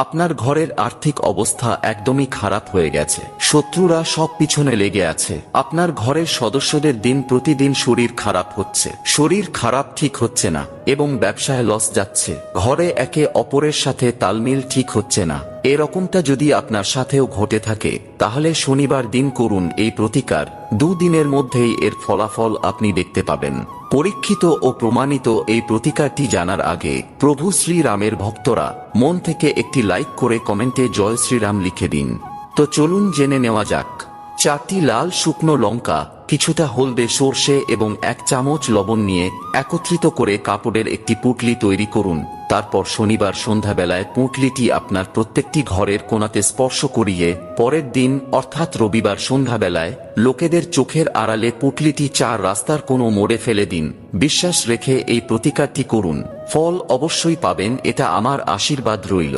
আপনার ঘরের আর্থিক অবস্থা একদমই খারাপ হয়ে গেছে, শত্রুরা সব পিছনে লেগে আছে। আপনার ঘরের সদস্যদের দিন প্রতিদিন শরীর খারাপ হচ্ছে, শরীর খারাপ ঠিক হচ্ছে না এবং ব্যবসায় লস যাচ্ছে। ঘরে একে অপরের সাথে তালমিল ঠিক হচ্ছে না। এরকমটা যদি আপনার সাথেও ঘটে থাকে তাহলে শনিবার দিন করুন এই প্রতিকার। 2 দিনের মধ্যেই এর ফলাফল আপনি দেখতে পাবেন। পরীক্ষিত ও প্রমাণিত এই প্রতিকারটি জানার আগে প্রভু শ্রীরামের ভক্তরা মন থেকে একটি লাইক করে কমেন্টে জয় শ্রীরাম লিখে দিন। তো চলুন জেনে নেওয়া যাক। 4টি লাল শুকনো লঙ্কা, কিছুটা হলদে সর্ষে এবং 1 চামচ লবণ নিয়ে একত্রিত করে কাপড়ের একটি পুঁটলি তৈরি করুন। তারপর শনিবার সন্ধ্যাবেলায় পুঁটলিটি আপনার প্রত্যেকটি ঘরের কোণাতে স্পর্শ করিয়ে পরের দিন অর্থাৎ রবিবার সন্ধ্যাবেলায় লোকেদের চোখের আড়ালে পুঁটলিটি 4 রাস্তার কোনো মোড়ে ফেলে দিন। বিশ্বাস রেখে এই প্রতিকারটি করুন, ফল অবশ্যই পাবেন, এটা আমার আশীর্বাদ রইল।